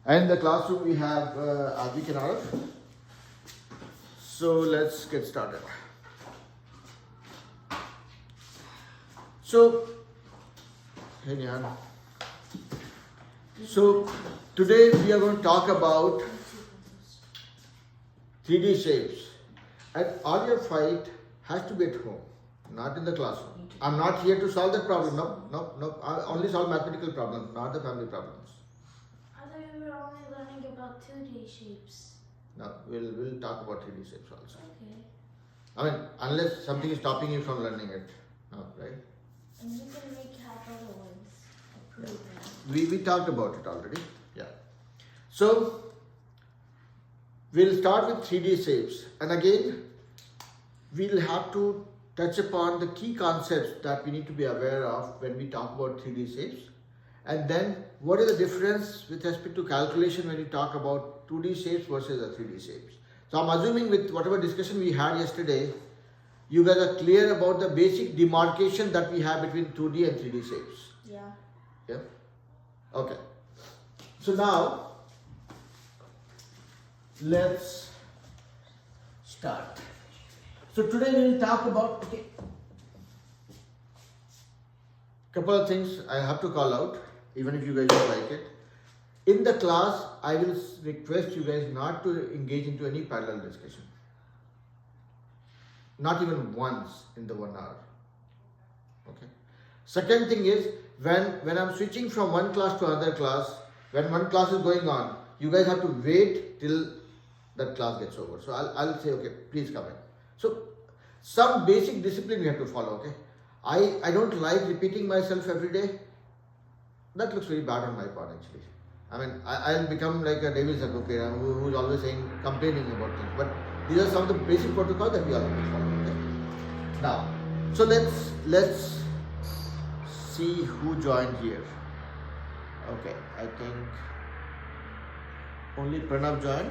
And in the classroom we have Advik and Arav. So let's get started. So, hey Nihan. So today we are going to talk about 3D shapes. And all your fight has to be at home, not in the classroom. I'm not here to solve that problem. No. I only solve mathematical problems, not the family problems. I thought we were only learning about 2D shapes. No, we'll talk about 3D shapes also. Okay. I mean, unless something is stopping you from learning it. No, right? And you can make half other ones. Approve that. We talked about it already. Yeah. So we'll start with 3D shapes. And again, we'll have to touch upon the key concepts that we need to be aware of when we talk about 3D shapes. And then what is the difference with respect to calculation when you talk about 2D shapes versus the 3D shapes. So I'm assuming with whatever discussion we had yesterday, you guys are clear about the basic demarcation that we have between 2D and 3D shapes. Yeah. Yeah? Okay. So now, let's start. So today we will talk about, couple of things I have to call out, even if you guys don't like it. In the class, I will request you guys not to engage into any parallel discussion. Not even once in the 1 hour. Okay. Second thing is, when I'm switching from one class to another class, when one class is going on, you guys have to wait till that class gets over. So I'll say, okay, please come in. So some basic discipline we have to follow, okay? I don't like repeating myself every day. That looks very bad on my part actually. I mean, I'll become like a devil's advocate who's always saying, complaining about things. But these are some of the basic protocols that we all have to follow, okay? Now, so let's see who joined here. Okay, I think only Pranav joined.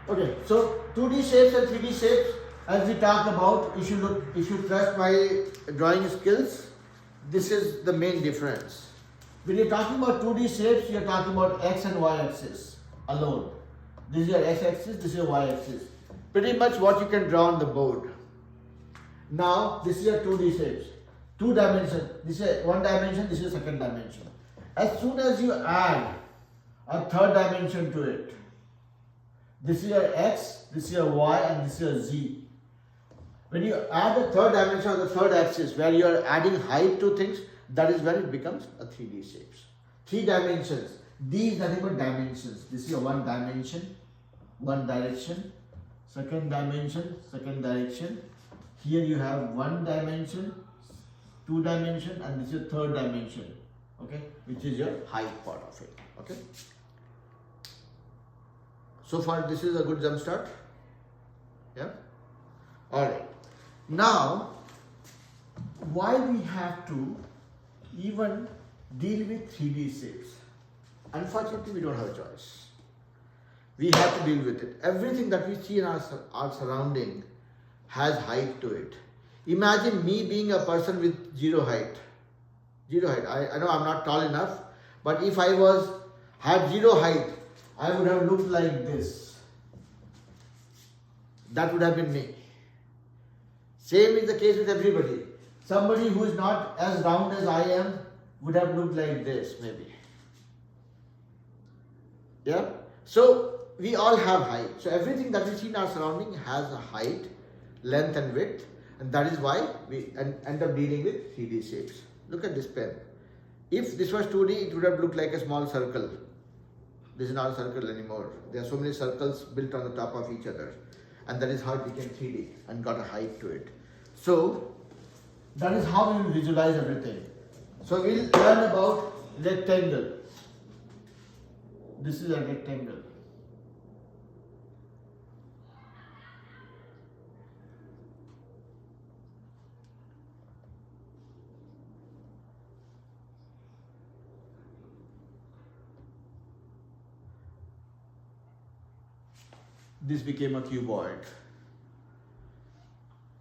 Okay, so 2D shapes and 3D shapes, as we talked about, if you trust my drawing skills, this is the main difference. When you're talking about 2D shapes, you're talking about X and Y axis alone. This is your X axis, this is your Y axis. Pretty much what you can draw on the board. Now, this is your 2D shapes. 2 dimensions. This is 1 dimension, this is second dimension. As soon as you add a third dimension to it, this is your X, this is your Y, and this is your Z. When you add the third dimension on the third axis, where you are adding height to things, that is when it becomes a 3D shapes. 3 dimensions. These are nothing but dimensions. This is your 1 dimension, 1 direction, second dimension, second direction. Here you have 1 dimension, 2 dimension, and this is your third dimension. Okay, which is your height part of it. Okay. So far, this is a good jump start. Yeah. All right. Now, why we have to even deal with 3D shapes? Unfortunately, we don't have a choice. We have to deal with it. Everything that we see in our surrounding has height to it. Imagine me being a person with zero height. Zero height. I know I'm not tall enough, but if I had zero height, I would have looked like this. That would have been me. Same is the case with everybody. Somebody who is not as round as I am would have looked like this, maybe. Yeah? So, we all have height. So, everything that we see in our surrounding has a height, length and width. And that is why we end up dealing with 3D shapes. Look at this pen. If this was 2D, it would have looked like a small circle. This is not a circle anymore. There are so many circles built on the top of each other. And that is how it became 3D and got a height to it. So, that is how we will visualize everything. So, we will learn about rectangle. This is a rectangle. This became a cuboid.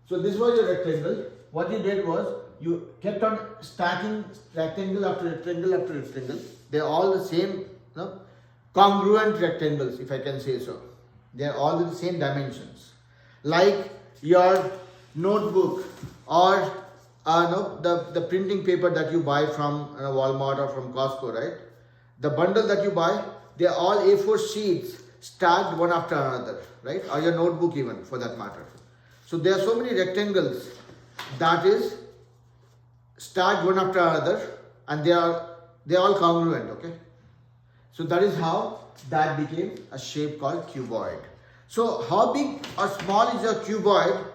So this was your rectangle. What you did was you kept on stacking rectangle after rectangle after rectangle. They're all the same, congruent rectangles, if I can say so. They are all the same dimensions. Like your notebook or no, the printing paper that you buy from Walmart or from Costco, right? The bundle that you buy, they are all A4 sheets stacked one after another, right? Or your notebook even, for that matter. So there are so many rectangles that is stacked one after another, and they are all congruent, okay? So that is how that became a shape called cuboid. So how big or small is your cuboid,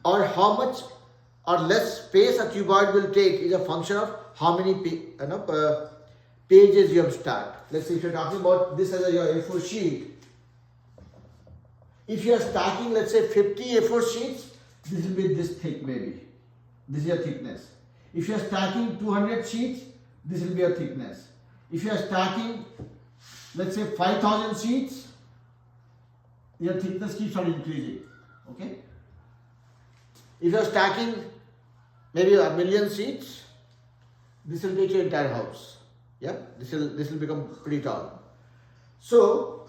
or how much or less space a cuboid will take, is a function of how many pages you have stacked. Let's say if you're talking about this as your A4 sheet, if you are stacking, let's say 50 A4 sheets, this will be this thick maybe. This is your thickness. If you are stacking 200 sheets, this will be your thickness. If you are stacking, let's say 5,000 sheets, your thickness keeps on increasing. Okay? If you are stacking maybe 1,000,000 sheets, this will take your entire house. Yeah, this will become pretty tall. So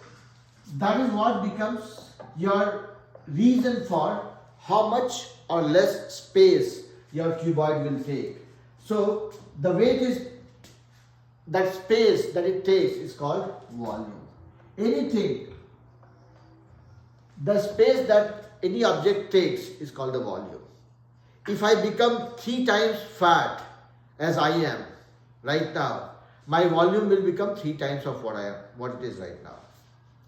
that is what becomes your reason for how much or less space your cuboid will take. So the weight is that space that it takes is called volume. Anything, the space that any object takes is called the volume. If I become 3 times fat as I am right now, my volume will become 3 times of what it is right now,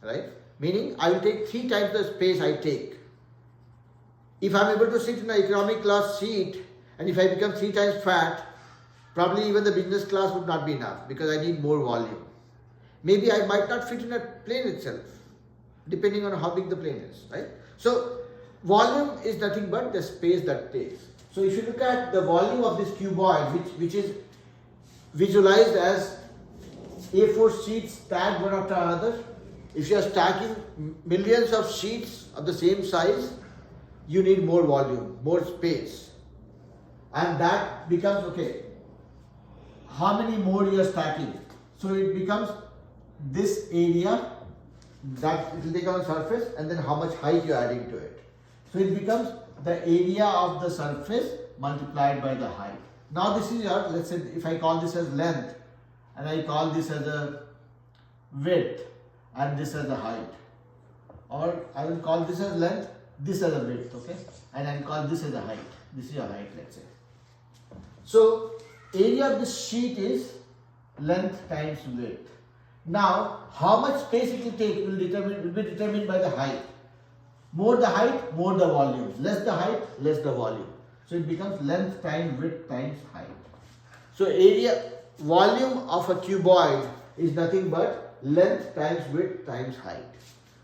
right? Meaning I will take 3 times the space I take. If I am able to sit in an economic class seat, and if I become 3 times fat, probably even the business class would not be enough, because I need more volume. Maybe I might not fit in a plane itself, depending on how big the plane is, right? So volume is nothing but the space that takes. So if you look at the volume of this cuboid, which is visualized as A4 sheets stacked one after another, if you are stacking millions of sheets of the same size, you need more volume, more space. And that becomes, okay, how many more you are stacking? So it becomes this area that it will take on the surface, and then how much height you are adding to it. So it becomes the area of the surface multiplied by the height. Now this is your, let's say if I call this as length, and I call this as a width, and this as a height, or I will call this as length, this as a width, okay, and I will call this as a height. This is your height, let's say. So area of this sheet is length times width. Now how much space it will take will be determined by the height. More the height, more the volume. Less the height, less the volume. So it becomes length times width times height. So volume of a cuboid is nothing but length times width times height.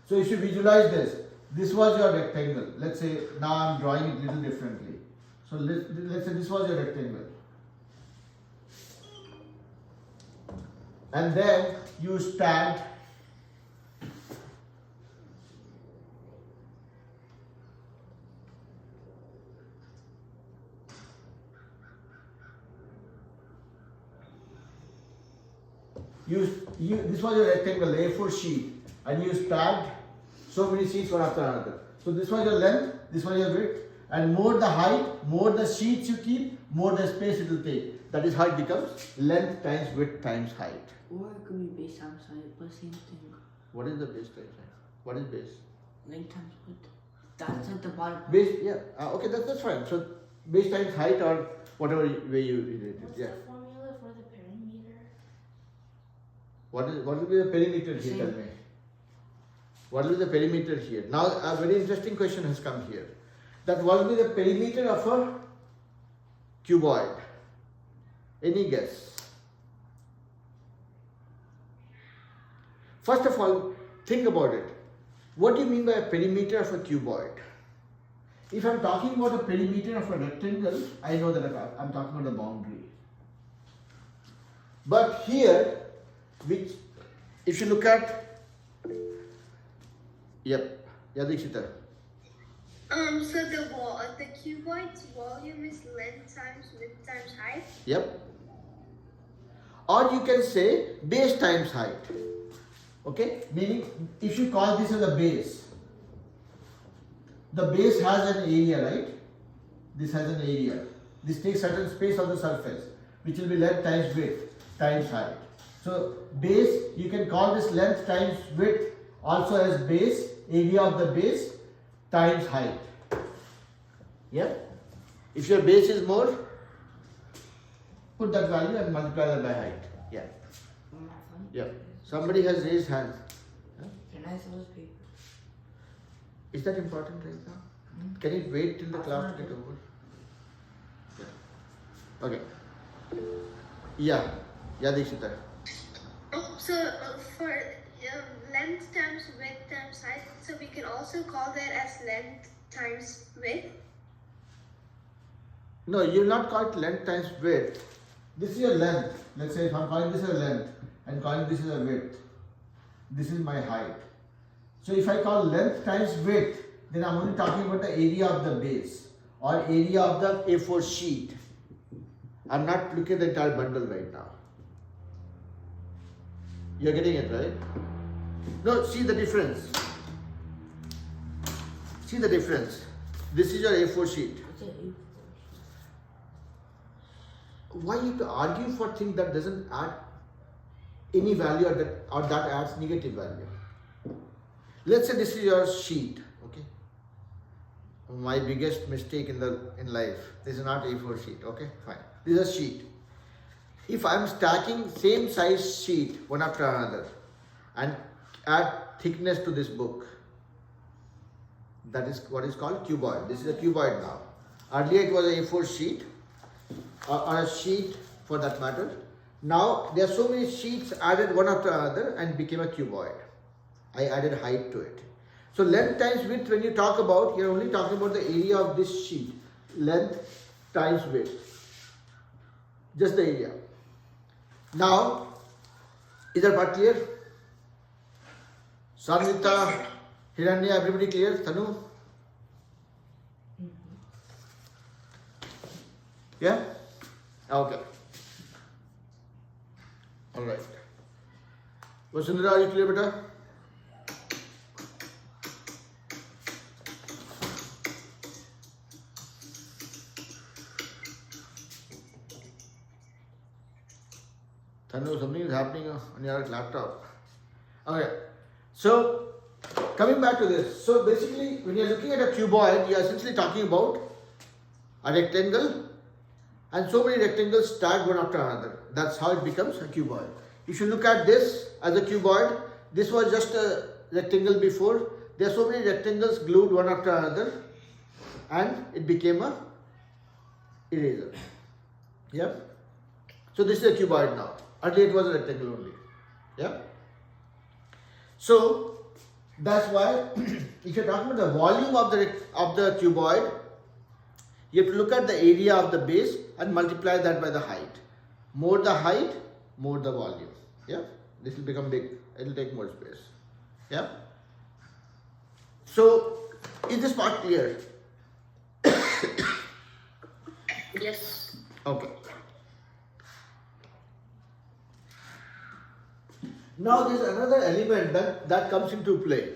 So if you visualize this was your rectangle. Let's say now I am drawing it a little differently. So let's say this was your rectangle. And then you stand this was your rectangle, A4 sheet, and you stacked so many sheets one after another. So this was your length, this was your width, and more the height, more the sheets you keep, more the space it will take. That is how it becomes length times width times height. Or it could be base times height, but same thing. What is the base times height? What is base? Length times width. That's at the bottom. Base, yeah. Okay, that's fine. So base times height, or whatever way you relate it. What's Yeah. the formula for the perimeter? What will be the perimeter here? Tell me. What will be the perimeter here? Now a very interesting question has come here. That what will be the perimeter of a cuboid? Any guess? First of all, think about it. What do you mean by a perimeter of a cuboid? If I'm talking about a perimeter of a rectangle, I know that I'm talking about the boundary. But here, if you look at, yep, Yadikshita. So the cuboid's volume is length times width times height. Yep. or you can say base times height. Okay, meaning if you call this as a base, the base has an area, right? This has an area. This takes certain space of the surface, which will be length times width times height. So base, you can call this length times width also as base, area of the base times height. Yeah? If your base is more, put that value and multiply that by height. Yeah. Yeah. Somebody has raised hand. Huh? Can I see those papers? Is that important right now? Can you wait till the class to get over? Yeah. Okay. Yeah. Yeah, Dikshita. Oh, so for length times width times height, so we can also call that as length times width. No, you will not call it length times width. This is your length. Let's say if I'm calling this a length and calling this as a width, this is my height. So if I call length times width, then I'm only talking about the area of the base or area of the A4 sheet. I'm not looking at the entire bundle right now. You're getting it, right? No, see the difference. See the difference. This is your A4 sheet. What's it? Why you have to argue for things that doesn't add any value or that adds negative value? Let's say this is your sheet, okay? My biggest mistake in life. This is not A4 sheet, okay? Fine. This is a sheet. If I am stacking same size sheet one after another and add thickness to this book, that is what is called cuboid. This is a cuboid now. Earlier it was a A4 sheet or a sheet for that matter. Now there are so many sheets added one after another and became a cuboid. I added height to it. So length times width, when you talk about, you're only talking about the area of this sheet. Length times width. Just the area. Now, is that part clear? Sanvita, Hiranya, everybody clear? Tanu? Yeah? Okay. Alright. Vasundhara, are you clear, beta? Tanu, something is happening on your laptop. Okay. So, coming back to this. So, basically, when you're looking at a cuboid, you're essentially talking about a rectangle and so many rectangles stacked one after another. That's how it becomes a cuboid. If you look at this as a cuboid, this was just a rectangle before. There are so many rectangles glued one after another and it became a eraser. Yeah. So this is a cuboid now. Earlier it was a rectangle only. Yeah. So that's why if you're talking about the volume of the cuboid, you have to look at the area of the base and multiply that by the height. More the height, more the volume. Yeah. This will become big. It will take more space. Yeah. So is this part clear? Yes. Okay. Now there is another element that comes into play.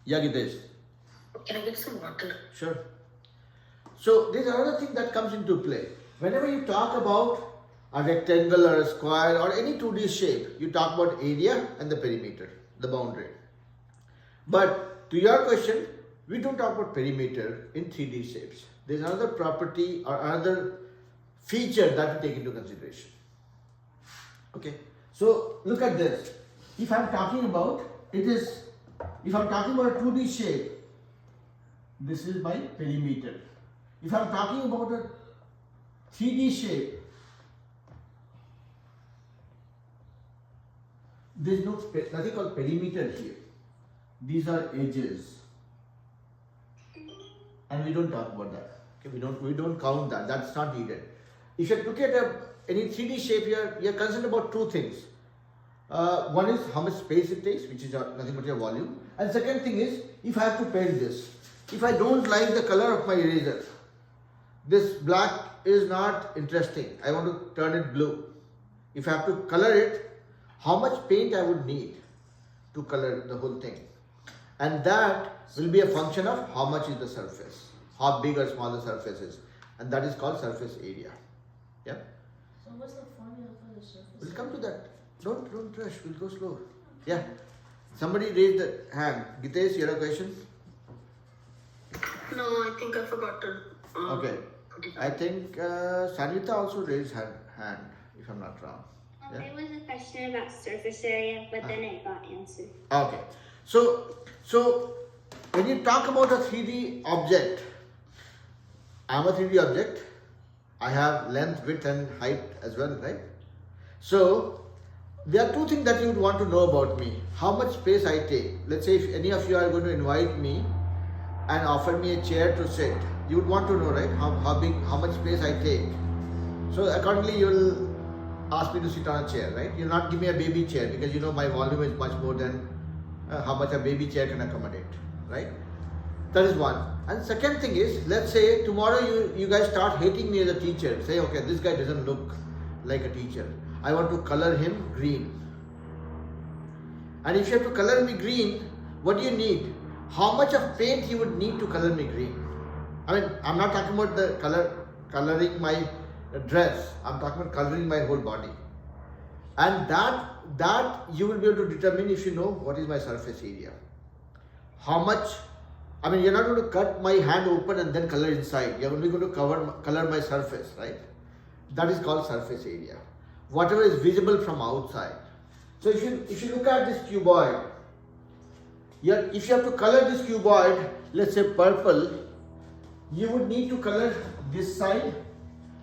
Yeah, Gitesh. Can I get some water? Sure. So there is another thing that comes into play. Whenever you talk about a rectangle or a square or any 2D shape, you talk about area and the perimeter, the boundary. But to your question, we don't talk about perimeter in 3D shapes. There is another property or another feature that we take into consideration. Okay. So look at this. If I'm talking about a 2D shape, this is my perimeter. If I'm talking about a 3D shape, there is nothing called perimeter here. These are edges, and we don't talk about that. Okay, we don't count that. That's not needed. If you look at any 3D shape here, you're concerned about two things. One is how much space it takes, which is nothing but your volume. And second thing is, if I have to paint this, if I don't like the color of my eraser, this black is not interesting. I want to turn it blue. if I have to color it, how much paint I would need to color the whole thing. And that will be a function of how much is the surface, how big or small the surface is. And that is called surface area. Yeah? So what's the formula for the surface? We'll come to that. Don't rush, we'll go slow. Yeah. Somebody raised the hand. Gitesh, you have a question? No, I think I forgot to. Okay. I think Sanjita also raised her hand, if I'm not wrong. Yeah? There was a question about surface area, but then it got answered. Okay. So when you talk about a 3D object, I'm a 3D object. I have length, width and height as well, right? So there are two things that you would want to know about me. How much space I take. Let's say if any of you are going to invite me and offer me a chair to sit, you would want to know, right? How much space I take. So accordingly you will ask me to sit on a chair, right? You'll not give me a baby chair because you know my volume is much more than how much a baby chair can accommodate, right? That is one. And second thing is, let's say tomorrow you guys start hating me as a teacher. Say, okay, this guy doesn't look like a teacher. I want to color him green. And if you have to color me green, what do you need? How much of paint you would need to color me green? I mean, I'm not talking about the coloring my dress. I'm talking about coloring my whole body. And that you will be able to determine if you know what is my surface area. How much, I mean, you're not going to cut my hand open and then color inside. You're only going to color my surface, right? That is called surface area. Whatever is visible from outside. So if you look at this cuboid, if you have to color this cuboid, let's say purple, you would need to color this side,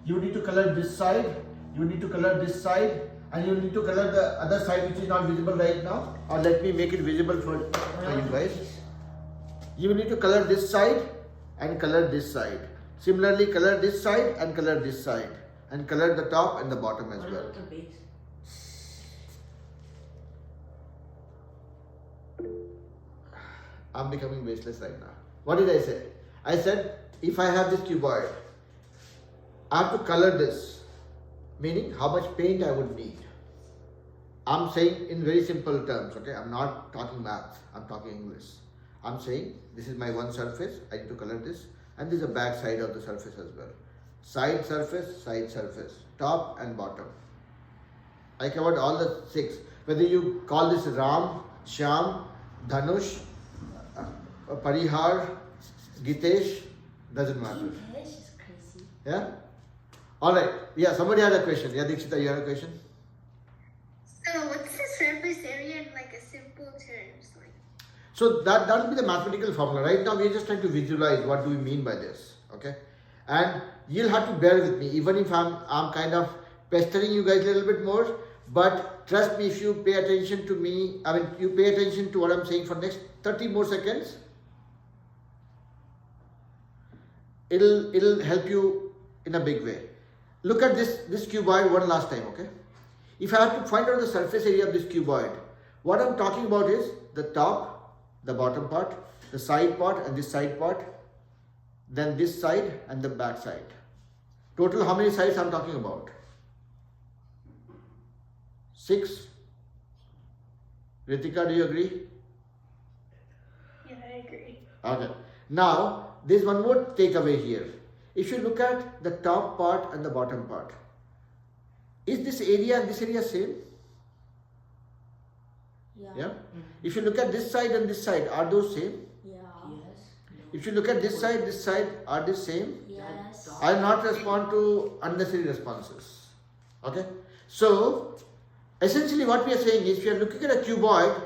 you would need to color this side, you would need to color this side, and you need to color the other side which is not visible right now. Or let me make it visible for you guys. You will need to color this side and color this side. Similarly, color this side and color this side. And color the top and the bottom as What well. about the base? I'm becoming baseless right now. What did I say? I said, if I have this cuboid, I have to color this, meaning how much paint I would need. I'm saying in very simple terms, okay? I'm not talking math, I'm talking English. I'm saying this is my one surface, I need to color this, and this is the back side of the surface as well. Side surface, top and bottom. I covered all the 6. Whether you call this Ram, Shyam, Dhanush, Parihar, Gitesh, doesn't matter. This is crazy. Yeah? Alright. Yeah, somebody had a question. Yeah, Dikshita, you had a question? So what's the surface area in like a simple terms? Like So that will be the mathematical formula. Right now we are just trying to visualize what do we mean by this. Okay? And you'll have to bear with me, even if I'm kind of pestering you guys a little bit more. But trust me, if you pay attention to me, I mean you pay attention to what I'm saying for next 30 more seconds, it'll help you in a big way. Look at this cuboid one last time, okay? If I have to find out the surface area of this cuboid, what I'm talking about is the top, the bottom part, the side part and this side part, then this side and the back side. Total how many sides I'm talking about? 6. Ritika, do you agree? Yeah, I agree. Okay. Now, there's one more takeaway here. If you look at the top part and the bottom part, is this area and this area same? Yeah? If you look at this side and this side, are those same? Yeah. Yes. If you look at this side, are they same? Yes. I'll not respond to unnecessary responses. Okay? So, essentially what we are saying is, if you are looking at a cuboid,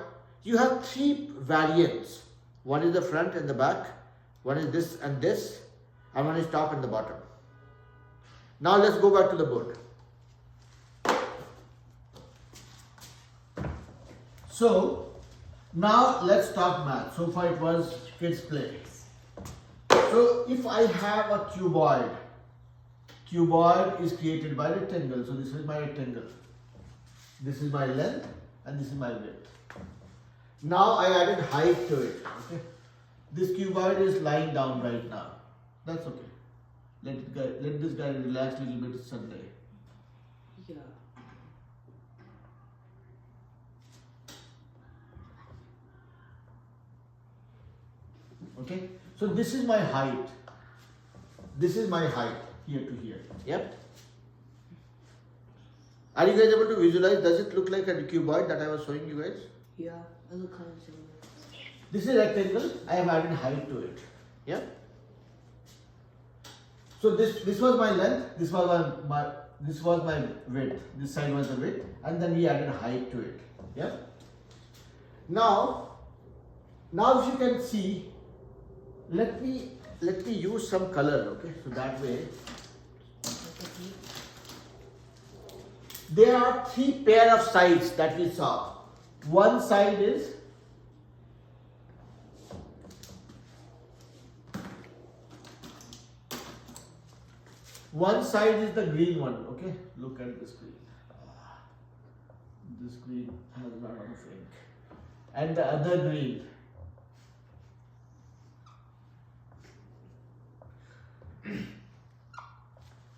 you have 3 variants. One is the front and the back, one is this, and one is top and the bottom. Now let's go back to the board. So, now let's talk math. So far it was kids play. So if I have a cuboid is created by rectangle. So this is my rectangle. This is my length and this is my width. Now I added height to it. Okay. This cuboid is lying down right now. That's okay. Let this guy relax a little bit Sunday. Yeah. Okay, so this is my height. This is my height here to here. Yep. Are you guys able to visualize? Does it look like a cuboid that I was showing you guys? Yeah, it looks kind of similar. This is rectangle. I have added height to it. Yeah. So this was my length. This was my width. This side was the width, and then we added height to it. Yeah. Now if you can see, let me use some color. Okay. So that way, there are 3 pair of sides that we saw. One side is the green one. Okay, look at this green. This green has a lot of ink, and the other green.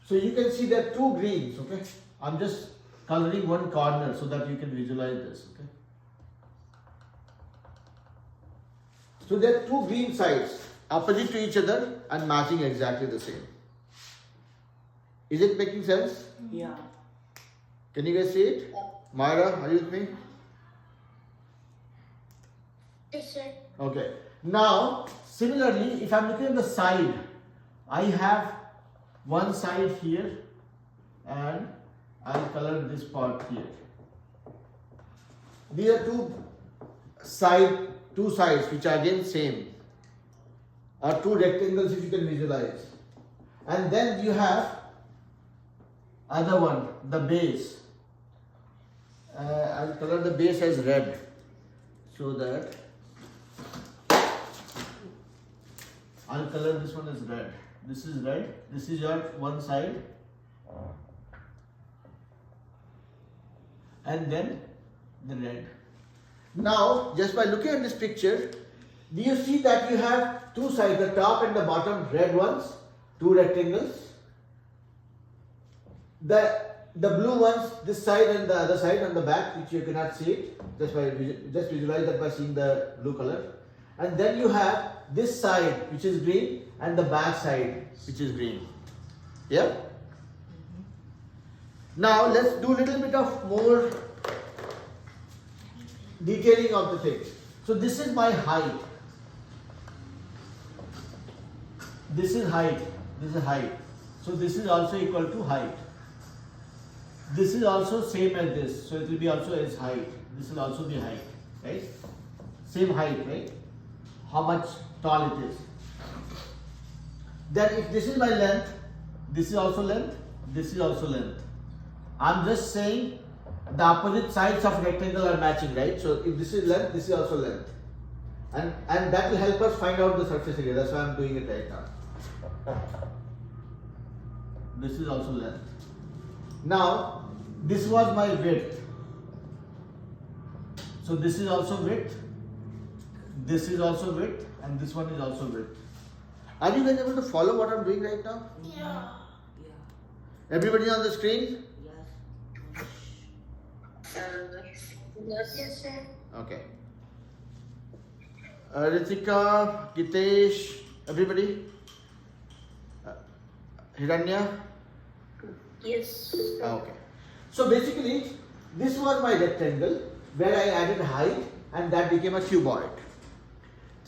So you can see there are 2 greens. Okay, I'm just coloring one corner so that you can visualize this. Okay. So there are 2 green sides opposite to each other and matching exactly the same. Is it making sense? Yeah. Can you guys see it? Myra, are you with me? Yes, sir. Okay. Now, similarly, if I'm looking at the side, I have one side here and I'll color this part here. These are two sides which are again same, or 2 rectangles if you can visualize. And then you have other one, the base. I'll color the base as red so that I'll color this one as red. This is red. This is your one side. And then the red. Now, just by looking at this picture, do you see that you have 2 sides, the top and the bottom red ones, 2 rectangles? The blue ones, this side and the other side on the back, which you cannot see it, just visualize that by seeing the blue color. And then you have this side which is green and the back side which is green. Yeah? Now let's do a little bit of more detailing of the thing. So this is my height. This is height. This is height. So this is also equal to height. This is also same as this. So it will be also as height. This will also be height. Right? Same height, right? How much tall it is. Then if this is my length, this is also length, this is also length. I'm just saying the opposite sides of rectangle are matching, right? So if this is length, this is also length. And that will help us find out the surface area. That's why I'm doing it right now. This is also length. Now, this was my width. So this is also width. This is also width, and this one is also width. Are you guys able to follow what I'm doing right now? Yeah. Yeah. Everybody on the screen? Yes. Yes, sir. Okay. Ritika, Gitesh, everybody? Hiranya? Yes. Okay. So basically, this was my rectangle where I added height and that became a cuboid.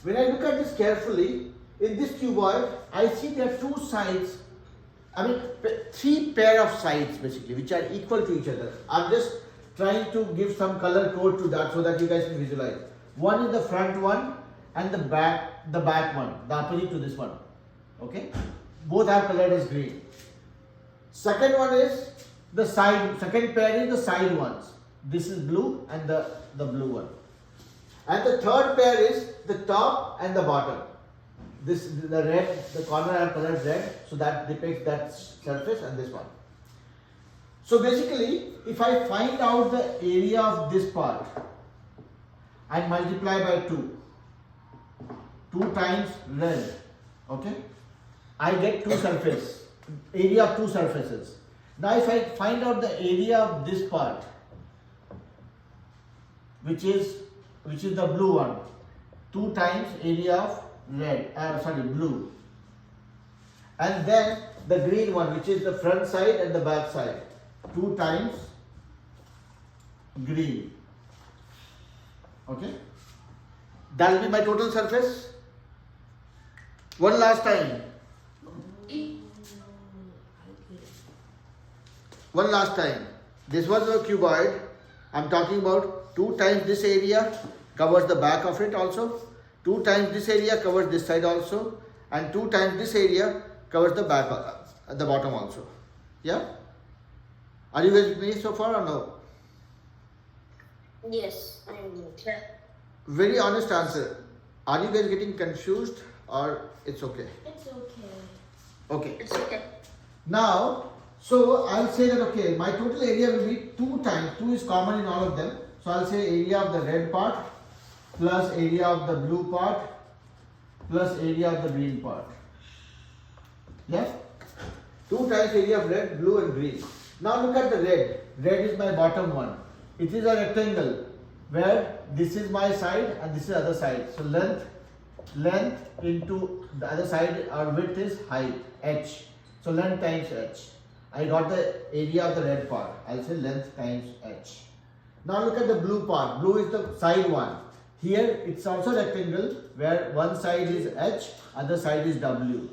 When I look at this carefully, in this cuboid, I see there are 2 sides, 3 pair of sides basically, which are equal to each other. I'm just trying to give some color code to that so that you guys can visualize. One is the front one and the back one, the opposite to this one. Okay? Both are colored as green. Second one is the side, second pair is the side ones. This is blue and the blue one. And the third pair is the top and the bottom. This the red, the corner are colored red, so that depicts that surface, and this one. So basically, if I find out the area of this part and multiply by 2 times red, okay, I get 2 surface, area of 2 surfaces. Now if I find out the area of this part, which is the blue one, 2 times area of blue. And then the green one, which is the front side and the back side. 2 times green. Okay? That will be my total surface. One last time. One last time. This was a cuboid. I'm talking about 2 times this area covers the back of it also. 2 times this area covers this side also. And 2 times this area covers the back, the bottom also. Yeah? Are you guys with me so far or no? Yes, I am good. Very honest answer. Are you guys getting confused or it's okay? It's okay. Okay. It's okay. Now, so I'll say that okay, my total area will be 2 times, 2 is common in all of them. So I'll say area of the red part plus area of the blue part plus area of the green part. Yeah? 2 times area of red, blue and green. Now look at the red. Red is my bottom one. It is a rectangle where this is my side and this is the other side. So length into the other side, our width is height, h. So length times h. I got the area of the red part. I'll say length times h. Now look at the blue part. Blue is the side one. Here it's also rectangle where one side is h, other side is w.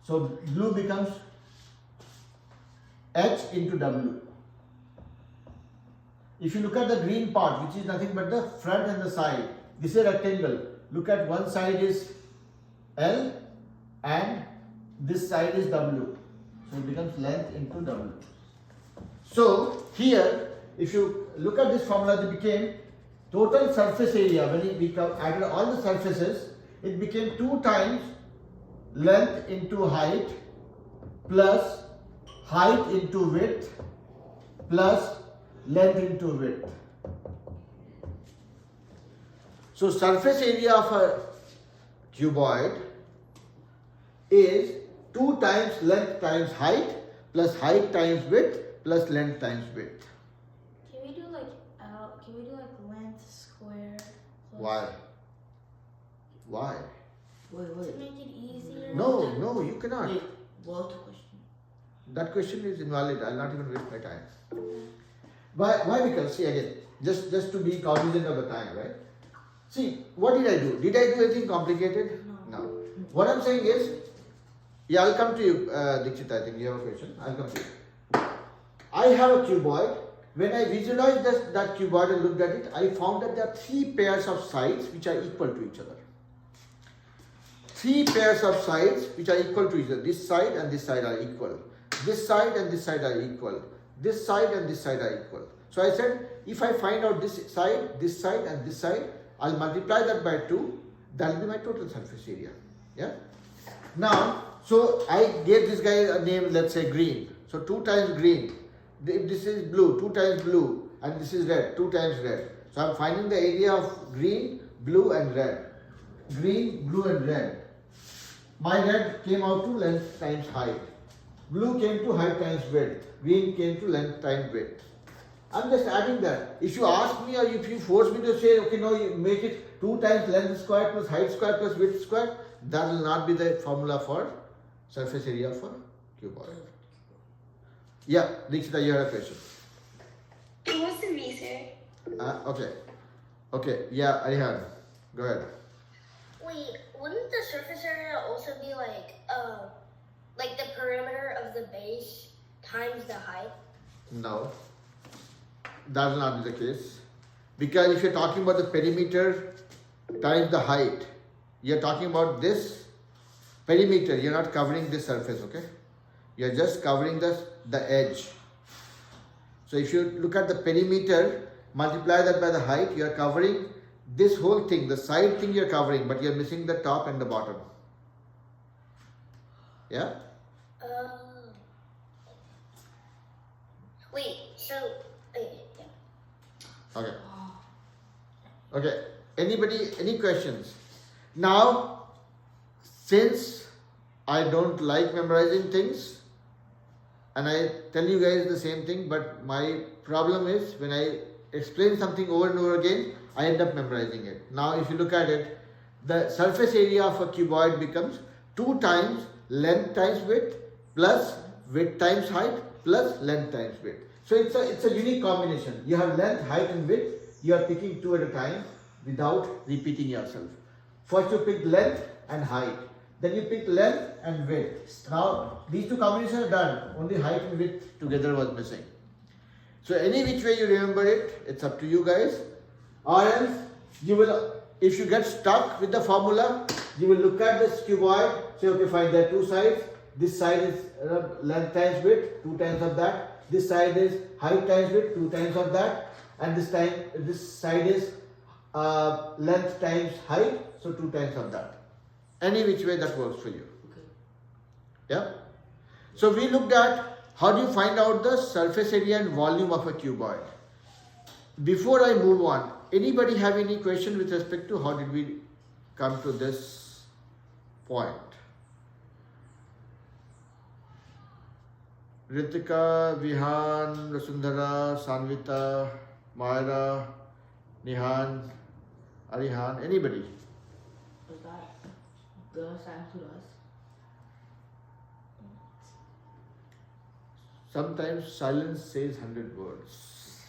So blue becomes h into w. If you look at the green part, which is nothing but the front and the side, this is a rectangle. Look at one side is L and this side is W. So it becomes length into W. So here, if you look at this formula, it became total surface area. When we added all the surfaces, it became 2 times length into height plus height into width plus length into width. So surface area of a cuboid is 2 times length times height plus height times width plus length times width. Can we do like length square? plus- Why? Why? To make it easier. No, you cannot. Wait, what question? That question is invalid. I'll not even waste my time. Why? Because see again, just to be cognizant of the time, right? See, what did I do? Did I do anything complicated? No. What I'm saying is, yeah, I'll come to you, Dikshit. I think you have a question. I'll come to you. I have a cuboid. When I visualized that cuboid and looked at it, I found that there are 3 pairs of sides which are equal to each other. 3 pairs of sides which are equal to each other. This side and this side are equal. This side and this side are equal. This side and this side are equal. So I said, if I find out this side and this side, I'll multiply that by 2. That will be my total surface area. Yeah. Now, so I gave this guy a name, let's say green. So 2 times green. If this is blue, 2 times blue, and this is red, 2 times red. So I'm finding the area of green, blue, and red. Green, blue, and red. My red came out to length times height. Blue came to height times width. Green came to length times width. I'm just adding that. If you ask me or if you force me to say, okay, no, you make it 2 times length square plus height square plus width square, that will not be the formula for surface area for cuboid. Yeah, Dikshita, you had a question. It wasn't me, sir. Okay, yeah, Arihan, go ahead. Wait, wouldn't the surface area also be like the perimeter of the base times the height? No, that will not be the case. Because if you're talking about the perimeter times the height, you're talking about this perimeter, you're not covering this surface, okay? You're just covering the edge. So if you look at the perimeter, multiply that by the height, you're covering this whole thing, the side thing you're covering, but you're missing the top and the bottom. Yeah? Wait, so yeah. Okay. Okay. Anybody, any questions? Now, since I don't like memorizing things, and I tell you guys the same thing, but my problem is when I explain something over and over again, I end up memorizing it. Now, if you look at it, the surface area of a cuboid becomes 2 times length times width plus width times height plus length times width. So it's a unique combination. You have length, height and width. You are picking 2 at a time without repeating yourself. First you pick length and height. Then you pick length and width. Now these 2 combinations are done. Only height and width together was missing. So any which way you remember it, it's up to you guys. Or else you will, if you get stuck with the formula, you will look at this cuboid, say okay fine, there are 2 sides. This side is length times width, 2 times of that. This side is height times width, 2 times of that. And this side is length times height, so 2 times of that. Any which way that works for you. Okay. Yeah. So we looked at how do you find out the surface area and volume of a cuboid. Before I move on, anybody have any question with respect to how did we come to this point? Ritika, Vihan, Rasundhara, Sanvita, Mayra, Nihan, Arihan, anybody? Was that the same to us? Sometimes silence says 100 words.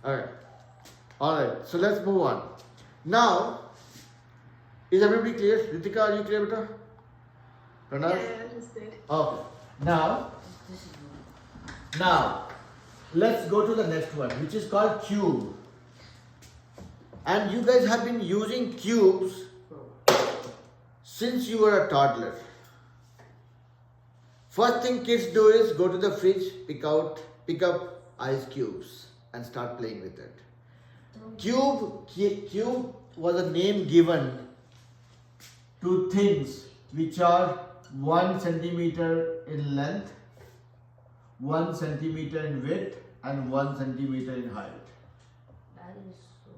Alright, so let's move on. Now, is everybody clear? Ritika, are you clear, beta? Pranav? Yeah, I understood. Okay. Now, let's go to the next one, which is called cube. And you guys have been using cubes since you were a toddler. First thing kids do is go to the fridge, pick up ice cubes and start playing with it. Cube was a name given to things which are 1 centimeter in length, 1 centimeter in width and 1 centimeter in height. That is so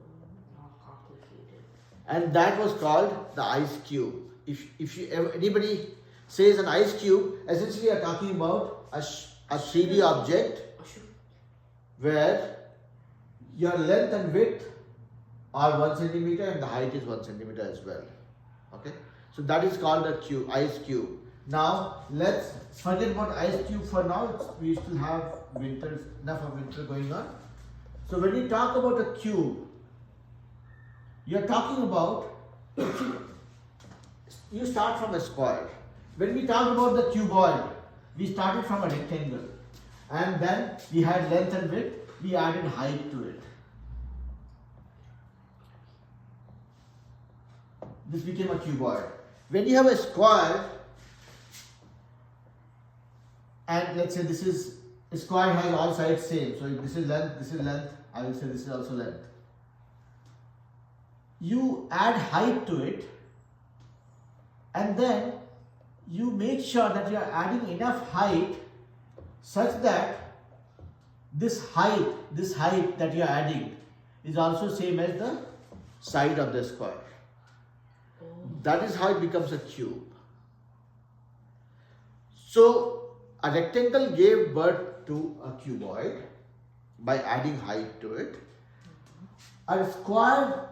not complicated. And that was called the ice cube. If you ever, anybody says an ice cube, essentially you are talking about a 3D object where your length and width are 1 centimeter and the height is 1 centimeter as well. Okay, so that is called a cube, ice cube. Now let's forget about ice cube for now. We still have enough of winter going on. So when we talk about a cube, you are talking about, you start from a square. When we talk about the cuboid, we started from a rectangle and then we had length and width, we added height to it. This became a cuboid. When you have a square, and let's say this is, a square has all sides same, so if this is length, I will say this is also length. You add height to it and then you make sure that you are adding enough height such that this height that you are adding is also same as the side of the square. That is how it becomes a cube. So a rectangle gave birth to a cuboid by adding height to it. A square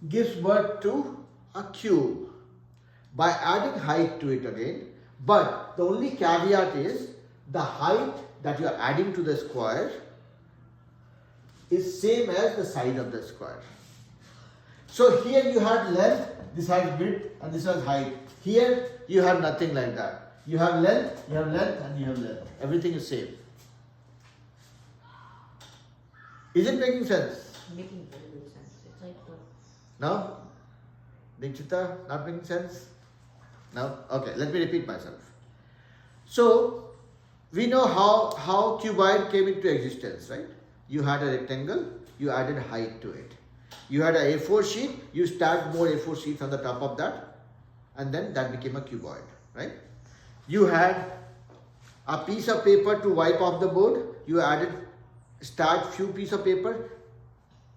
gives birth to a cube by adding height to it again, but the only caveat is the height that you are adding to the square is same as the side of the square. So here you had length, this has width and this has height. Here you have nothing like that. You have length and you have length. Everything is same. Is it making sense? Making very good sense. It's like the No? Dikshita, not making sense? No? Okay, let me repeat myself. So, we know how cuboid came into existence, right? You had a rectangle, you added height to it. You had a A4 sheet, you stacked more A4 sheets on the top of that, and then that became a cuboid, right? You had a piece of paper to wipe off the board, you stacked few pieces of paper,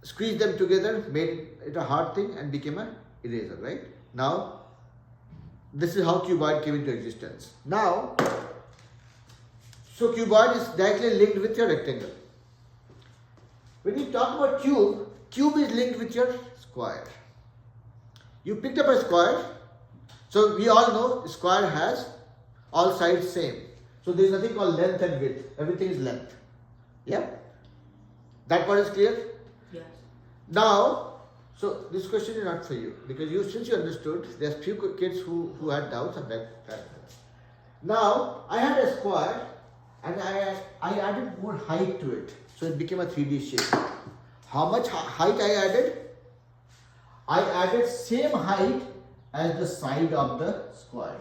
squeezed them together, made it a hard thing and became an eraser, right? Now, this is how cuboid came into existence. Now, so cuboid is directly linked with your rectangle. When you talk about cube is linked with your square. You picked up a square. So we all know square has all sides same. So there is nothing called length and width. Everything is length. Yeah? That part is clear? Yes. Now, so this question is not for you because since you understood, there's few kids who had doubts on that. Now, I had a square and I added more height to it. So it became a 3D shape. How much height I added? I added same height as the side of the square.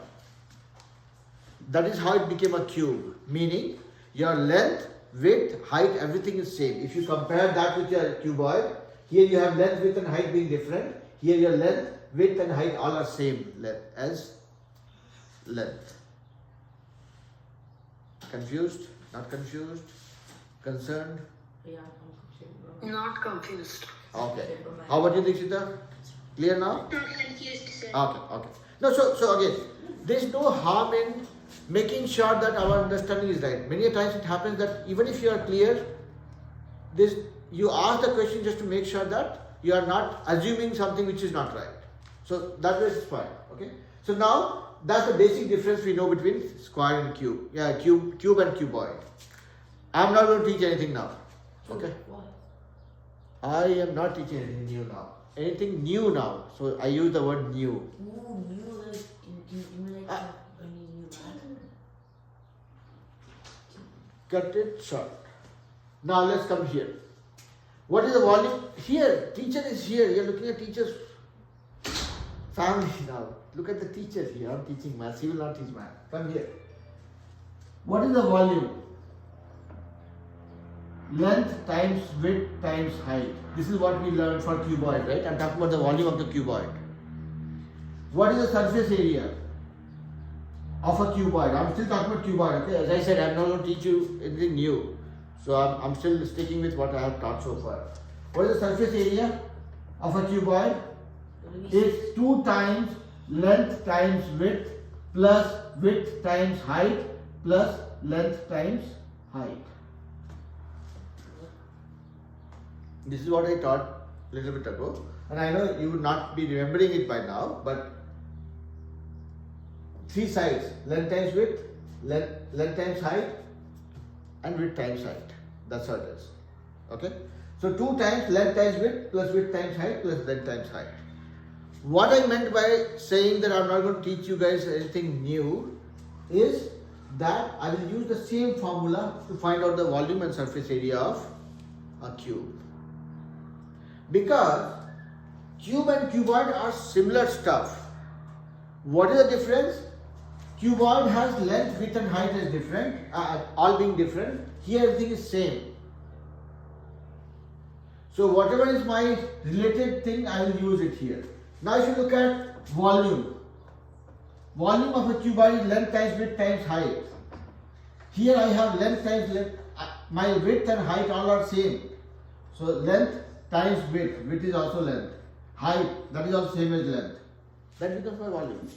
That is how it became a cube. Meaning your length, width, height, everything is same. If you compare that with your cuboid, here you have length, width and height being different. Here your length, width and height all are same length as length. Confused? Not confused? Concerned? Yeah, I'm confused, bro. Not confused. Okay. How about you, Dikshita? Clear now? Not confused, sir. Okay. No, so again, there is no harm in making sure that our understanding is right. Many a times it happens that even if you are clear, you ask the question just to make sure that you are not assuming something which is not right. So that way it's fine. Okay. So now that's the basic difference we know between square and cube. Yeah, cube and cuboid. I'm not going to teach anything now. Okay. Why? I am not teaching anything new now. Anything new now. So I use the word new. Ooh, new like you like any new math? Cut it short. Now let's come here. What is the volume? Here, teacher is here. You're looking at teacher's family now. Look at the teacher here. I'm teaching math. He will not teach math. Come here. What is the volume? Length times width times height. This is what we learned for cuboid, right? I'm talking about the volume of the cuboid. What is the surface area of a cuboid? I'm still talking about cuboid, okay? As I said, I'm not going to teach you anything new. So I'm still sticking with what I have taught so far. What is the surface area of a cuboid? It's 2 times length times width plus width times height plus length times height. This is what I taught a little bit ago, and I know you would not be remembering it by now, but 3 sides, length times width, length times height, and width times height. That's how it is. Okay? So 2 times length times width plus width times height plus length times height. What I meant by saying that I'm not going to teach you guys anything new is that I will use the same formula to find out the volume and surface area of a cube. Because cube and cuboid are similar stuff. What is the difference? Cuboid has length, width and height is different, all being different. Here everything is same. So whatever is my related thing, I will use it here. Now if you look at volume. Volume of a cuboid is length times width times height. Here I have length times length. My width and height all are same. So length times width. Width is also length. Height, that is also same as length. That becomes my volume.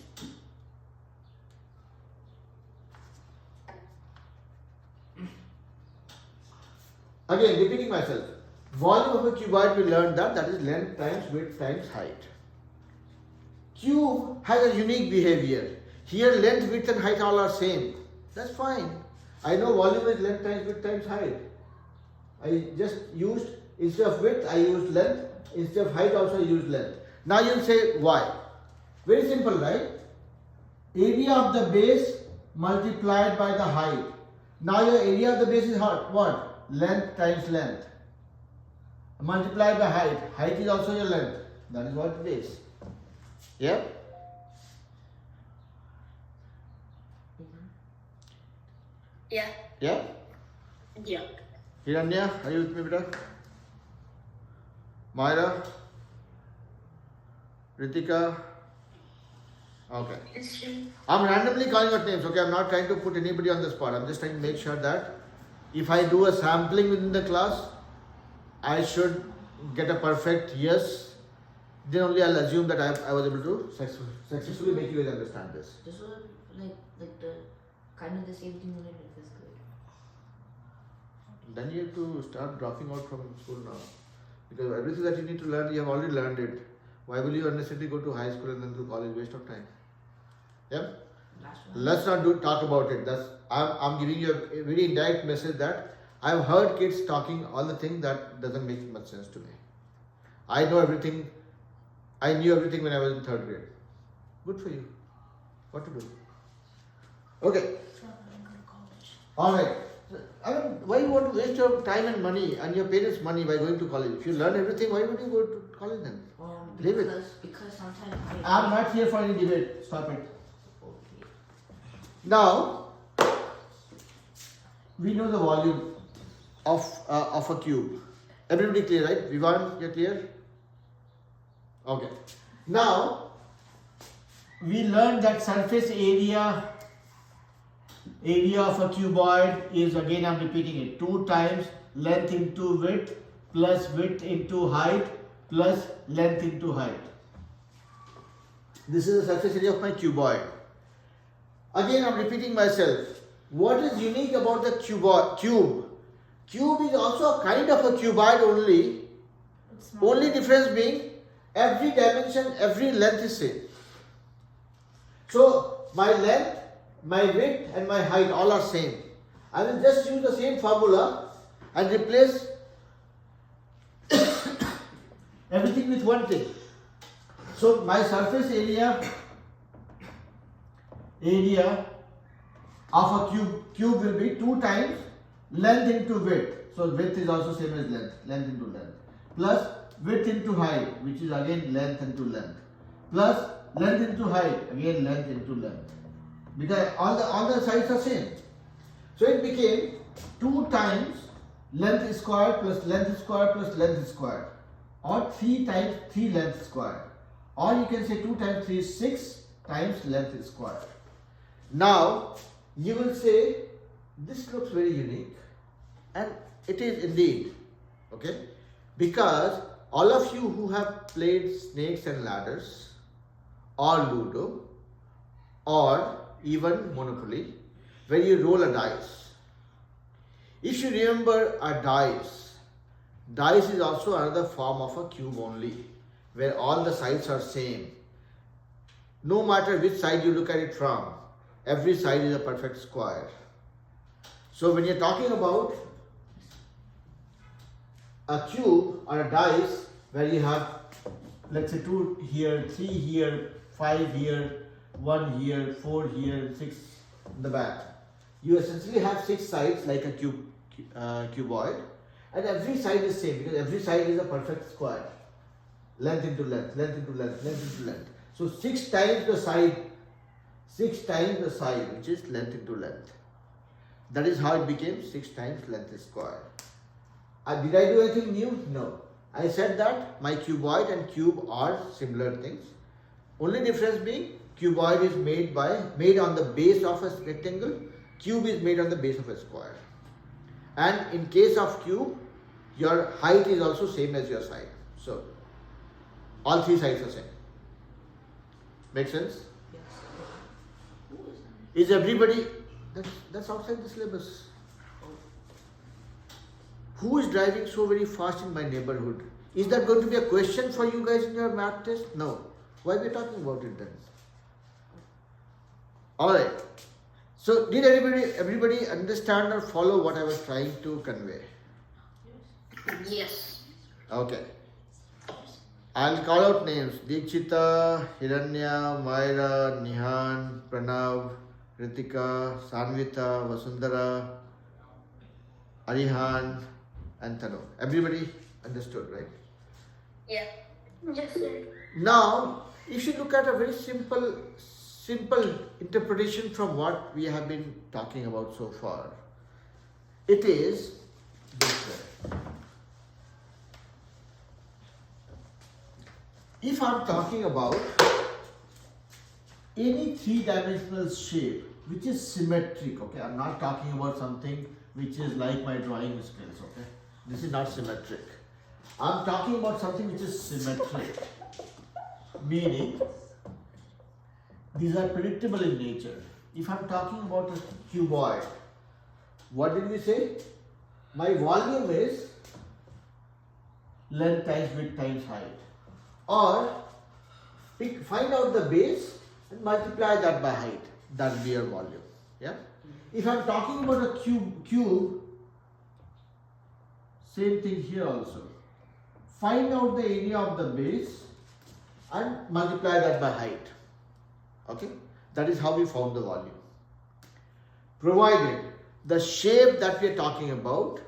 Again, repeating myself. Volume of a cuboid, we learned that is length times width times height. Cube has a unique behavior. Here length, width and height all are same. That's fine. I know volume is length times width times height. I just used, instead of width, I used length. Instead of height also I used length. Now you'll say why? Very simple, right? Area of the base multiplied by the height. Now your area of the base is what? Length times length. Multiplied by height. Height is also your length. That is what it is. Yeah? Yeah. Yeah? Yeah. Hiranya, are you with me, beta? Myra? Ritika? Okay. I'm randomly calling out names, okay? I'm not trying to put anybody on the spot. I'm just trying to make sure that if I do a sampling within the class, I should get a perfect yes. Then only I'll assume that I was able to successfully make you guys understand this. This was like the kind of the same thing when I did this grade. Then you have to start dropping out from school now. Because everything that you need to learn, you have already learned it. Why will you unnecessarily go to high school and then to college? Waste of time. Yep. Last one. Let's not talk about it. I'm giving you a very indirect message that I've heard kids talking all the things that doesn't make much sense to me. I know everything. I knew everything when I was in 3rd grade. Good for you. What to do? Okay. All right. I mean, why you want to waste your time and money and your parents' money by going to college? If you learn everything, why would you go to college then? Leave it. Because sometimes I'm not here for any debate. Stop it. Okay. Now, we know the volume of a cube. Everybody clear, right? Vivan, you're clear? Okay. Now, we learned that surface area of a cuboid is, again I'm repeating it, 2 times length into width plus width into height plus length into height. This is the surface area of my cuboid. Again I'm repeating myself. What is unique about the cube? Cube is also a kind of a cuboid only. Only difference being every dimension, every length is same. So my length, my width and my height all are same. I will just use the same formula and replace everything with one thing. So my surface area of a cube will be 2 times length into width. So width is also same as length into length, plus width into height, which is again length into length, plus length into height, again length into length, because all the sides are same. So it became 2 times length squared plus length squared plus length squared, or 3 times 3 length squared, or you can say 2 times 3 is 6 times length squared. Now you will say this looks very unique, and it is indeed, okay, because all of you who have played snakes and ladders or Ludo or even Monopoly, when you roll a dice, if you remember a dice is also another form of a cube only, where all the sides are same. No matter which side you look at it from, every side is a perfect square. So when you're talking about a cube or a dice where you have, let's say 2 here, 3 here, 5 here, 1 here, 4 here, 6 in the back, you essentially have 6 sides like a cuboid, and every side is same because every side is a perfect square. Length into length, length into length, length into length. So 6 times the side, which is length into length. That is how it became 6 times length square. Did I do anything new? No. I said that my cuboid and cube are similar things. Only difference being cuboid is made on the base of a rectangle, cube is made on the base of a square. And in case of cube, your height is also same as your side. So all 3 sides are same. Make sense? Yes. Is everybody, that's outside the syllabus. Who is driving so very fast in my neighborhood? Is that going to be a question for you guys in your math test? No. Why are we talking about it then? Alright. So did everybody understand or follow what I was trying to convey? Yes. Okay. I'll call out names. Dikshita, Hiranya, Myra, Nihan, Pranav, Ritika, Sanvita, Vasundhara, Arihan, and Tanu. Everybody understood, right? Yeah. Yes, sir. Now, if you look at a very simple interpretation from what we have been talking about so far, it is this way. If I'm talking about any 3-dimensional shape which is symmetric, okay, I'm not talking about something which is like my drawing skills, okay, this is not symmetric. I'm talking about something which is symmetric, meaning these are predictable in nature. If I'm talking about a cuboid, what did we say? My volume is length times width times height. Or find out the base and multiply that by height. That will be your volume. Yeah. If I am talking about a cube, same thing here also. Find out the area of the base and multiply that by height. Okay. That is how we found the volume. Provided the shape that we are talking about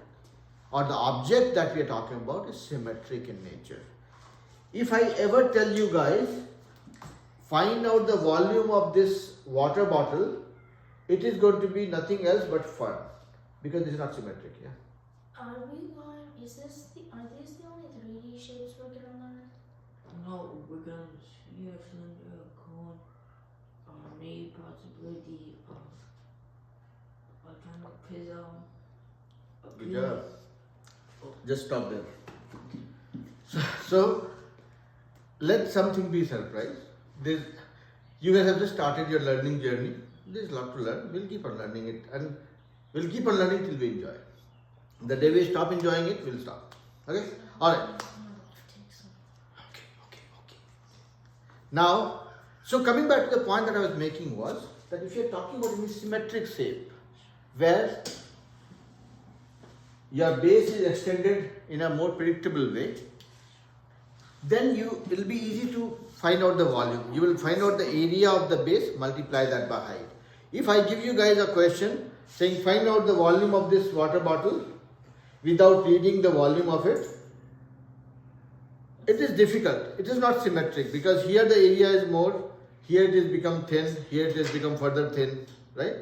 or the object that we are talking about is symmetric in nature. If I ever tell you guys, find out the volume of this water bottle, it is going to be nothing else but fun because this is not symmetric. Yeah. Are these the only 3D shapes we're gonna learn? No, we're gonna see a cylinder, a cone, maybe possibly a kind of prism. Good job. Just stop there. So let something be surprised. You guys have just started your learning journey. There's a lot to learn. We'll keep on learning it and we'll keep on learning till we enjoy. The day we stop enjoying it, we'll stop. Okay? Alright. Okay. Now, so coming back to the point that I was making was that if you're talking about any symmetric shape where your base is extended in a more predictable way, then it will be easy to find out the volume. You will find out the area of the base, multiply that by height. If I give you guys a question saying find out the volume of this water bottle without reading the volume of it, it is difficult. It is not symmetric because here the area is more, here it is become thin, here it is become further thin, right?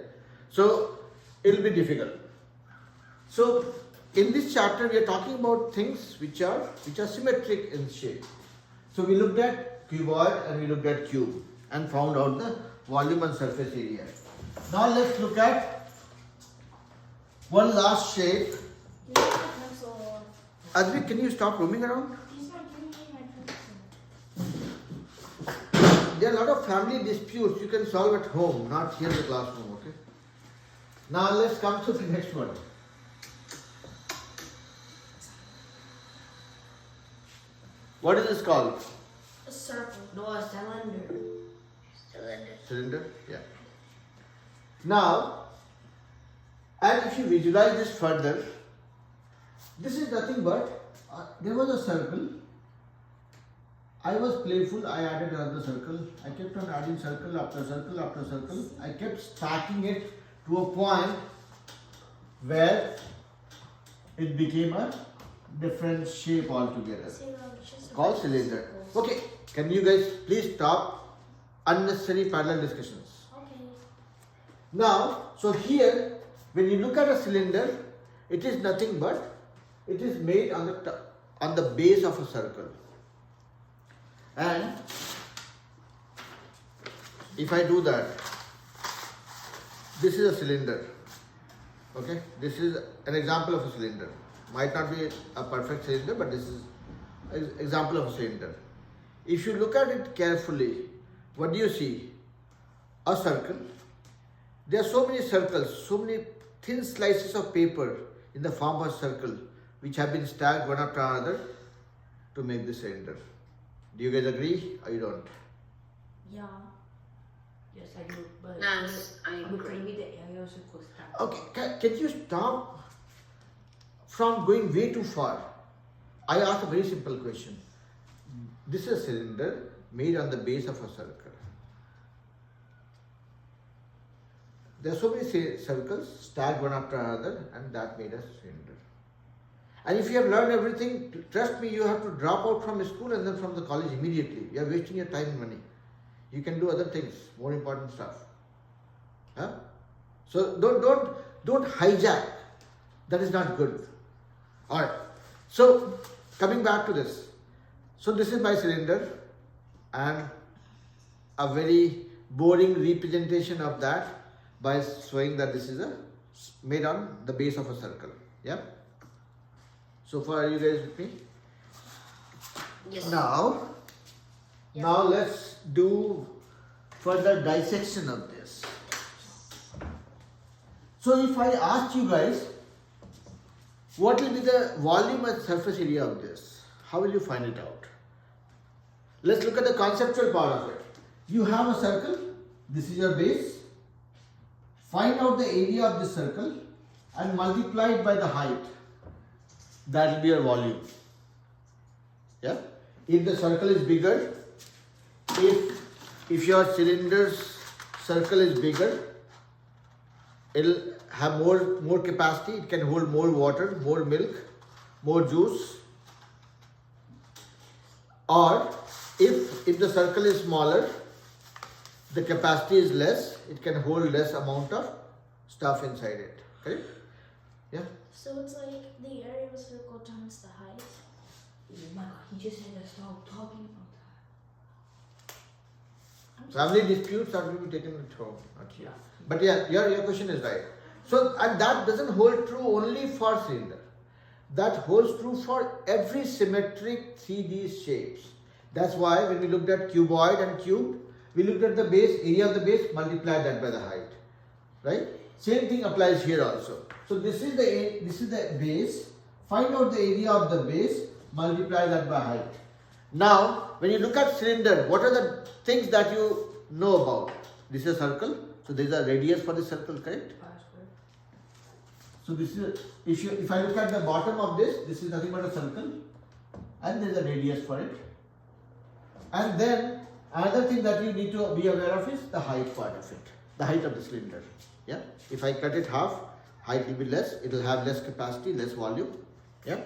So it will be difficult. So in this chapter we are talking about things which are symmetric in shape. So we looked at cuboid and we looked at cube and found out the volume and surface area. Now let's look at one last shape. Give me my pencil. Advik, can you stop roaming around? He's not giving me my pencil. There are a lot of family disputes you can solve at home, not here in the classroom, okay? Now let's come to the next one. What is this called? A circle. No, a cylinder. Cylinder? Yeah. Now, and if you visualize this further, this is nothing but, there was a circle. I was playful, I added another circle. I kept on adding circle after circle after circle. I kept stacking it to a point where it became a different shape altogether. Called cylinder. Okay, can you guys please stop unnecessary parallel discussions? Okay. Now, so here, when you look at a cylinder, it is nothing but, it is made on the base of a circle. And if I do that, this is a cylinder. Okay, this is an example of a cylinder. Might not be a perfect cylinder, but this is an example of a cylinder. If you look at it carefully, what do you see? A circle. There are so many circles, so many thin slices of paper in the form of a circle which have been stacked one after another to make the cylinder. Do you guys agree or you don't? Yeah. Yes, I do. But Yes, I I'm agree. gonna be the area circle stack. Okay, can you stop from going way too far? I asked a very simple question. This is a cylinder made on the base of a circle. There are so many circles stacked one after another and that made a cylinder. And if you have learned everything, trust me, you have to drop out from school and then from the college immediately. You are wasting your time and money. You can do other things, more important stuff. Huh? So don't hijack. That is not good. Alright. So coming back to this. So this is my cylinder and a very boring representation of that by showing that this is made on the base of a circle. Yeah. So far, are you guys with me? Yes. Now let's do further dissection of this. So if I ask you guys, what will be the volume and surface area of this? How will you find it out? let's look at the conceptual part of it. You have a circle, this is your base. Find out the area of this circle and multiply it by the height. That will be your volume. Yeah? If the circle is bigger, if your cylinder's circle is bigger, it'll have more capacity, it can hold more water, more milk, more juice. Or if the circle is smaller, the capacity is less, it can hold less amount of stuff inside it. Correct? Yeah? So it's like the area of a circle times the height. Michael, he just said to stop talking about that. Family disputes are to be taken at home, not here. But yeah, your question is right. So, and that doesn't hold true only for cylinder. That holds true for every symmetric 3D shapes. That's why when we looked at cuboid and cube, we looked at the base, area of the base, multiply that by the height. Right? Same thing applies here also. So this is the base. Find out the area of the base, multiply that by height. Now, when you look at cylinder, what are the things that you know about? This is a circle. So there is a radius for the circle, correct? So this is if I look at the bottom of this is nothing but a circle, and there is a radius for it. And then another thing that you need to be aware of is the height part of it, the height of the cylinder. Yeah. If I cut it half, height will be less. It will have less capacity, less volume. Yeah.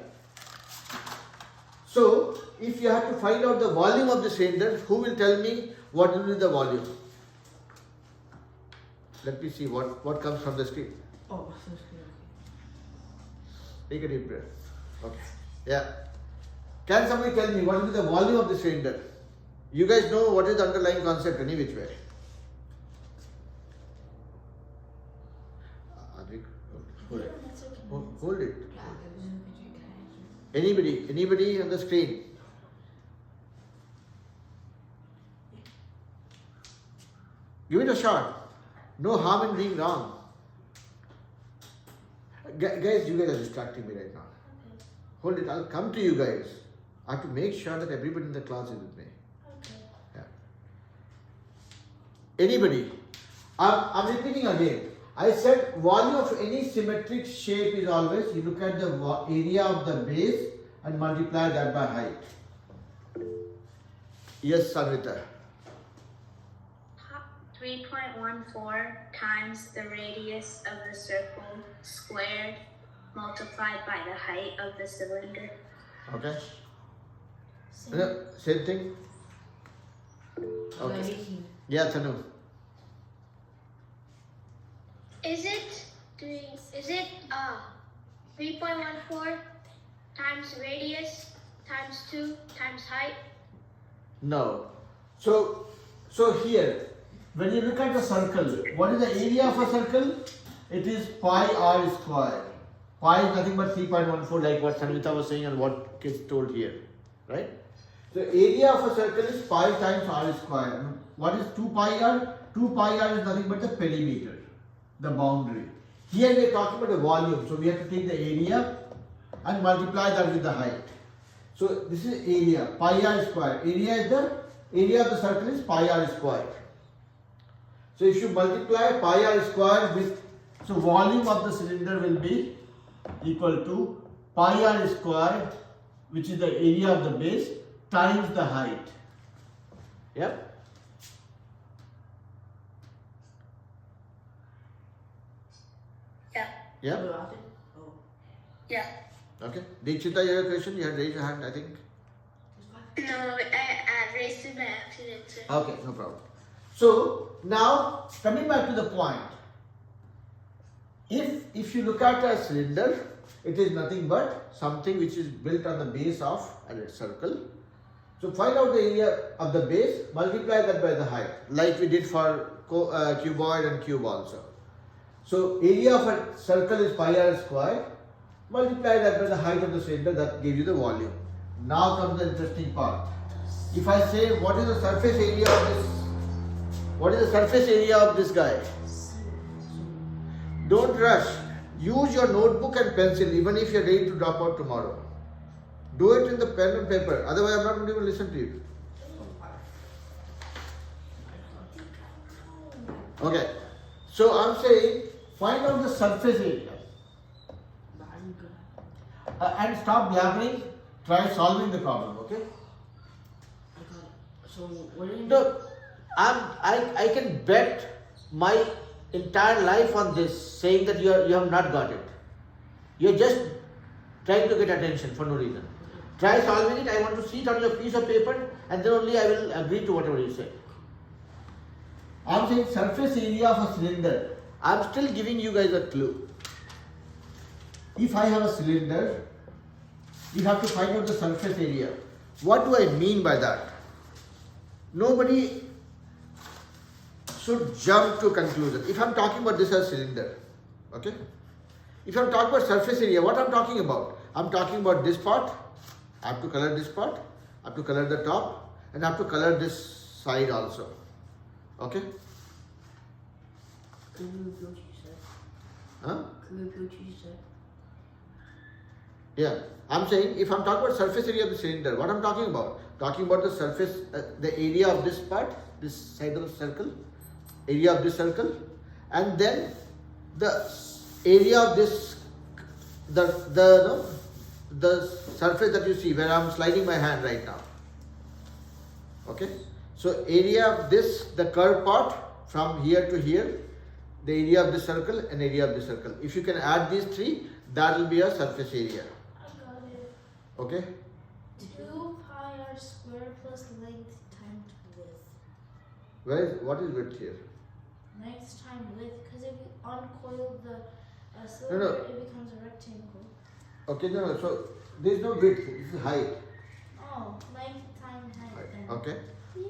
So if you have to find out the volume of the cylinder, who will tell me what will be the volume? Let me see what comes from the screen. Oh, so scary. Take a deep breath. Okay. Yeah. Can somebody tell me what will be the volume of the cylinder? You guys know what is the underlying concept any which way. Hold it. Hold it. Anybody on the screen? Give it a shot. No harm in being wrong. Guys, you guys are distracting me right now. Okay. Hold it, I'll come to you guys. I have to make sure that everybody in the class is with me. Okay. Yeah. Anybody? I'm repeating again. I said volume of any symmetric shape is always, you look at the area of the base and multiply that by height. Yes, Sanvita. 3.14 times the radius of the circle squared multiplied by the height of the cylinder. Okay. Same. Same thing? Okay. Yeah, Tanu. Is it 3.14 times radius times 2 times height? No. So here, when you look at a circle, what is the area of a circle? It is pi r square. Pi is nothing but 3.14, like what Sanvita was saying and what kids told here, right? The area of a circle is pi times r square. What is 2 pi r? 2 pi r is nothing but the perimeter, the boundary. Here we are talking about the volume, so we have to take the area and multiply that with the height. So this is area, pi r square. Area of the circle is pi r square. So if you multiply pi r square with, so volume of the cylinder will be equal to pi r square, which is the area of the base, times the height. Yep. Yeah. Yep. Oh. Yeah. Okay. Deekshita, you have a question? You had raised your hand, I think. No, I raised it by accident, sir. Okay, no problem. So now coming back to the point, if you look at a cylinder, it is nothing but something which is built on the base of a circle. So find out the area of the base, multiply that by the height, like we did for cuboid and cube also. So area of a circle is pi r square, multiply that by the height of the cylinder, that gives you the volume. Now comes the interesting part. If I say what is the surface area of this, what is the surface area of this guy? Don't rush. Use your notebook and pencil even if you are ready to drop out tomorrow. Do it in the pen and paper. Otherwise, I am not going to even listen to you. Okay. So I'm saying find out the surface area. But I'm good. And stop blabbering. Try solving the problem. Okay. I got it. So what do you No, I can bet my entire life on this, saying that you have not got it. You're just trying to get attention for no reason. Try solving it. I want to see it on your piece of paper, and then only I will agree to whatever you say. I'm saying surface area of a cylinder. I'm still giving you guys a clue. If I have a cylinder, you have to find out the surface area. What do I mean by that? Nobody should jump to a conclusion. If I'm talking about this as cylinder, okay? If I'm talking about surface area, what I'm talking about? I'm talking about this part. I have to color this part. I have to color the top, and I have to color this side also. Okay? Could you repeat what you said? Huh? Could you repeat what you said? Yeah. I'm saying if I'm talking about surface area of the cylinder, what I'm talking about? Talking about the surface, the area of this part, this side of the circle, area of this circle, and then the area of this, the surface that you see where I'm sliding my hand right now. Okay? So area of this, the curved part from here to here, the area of the circle and area of the circle. If you can add these three, that will be a surface area. I got it. Okay? 2 pi r squared plus length times width. What is width here? Length times width, because if you uncoil the cylinder, it becomes a rectangle. Okay, no, so there is no width, this is height. Oh, length times height then. Okay?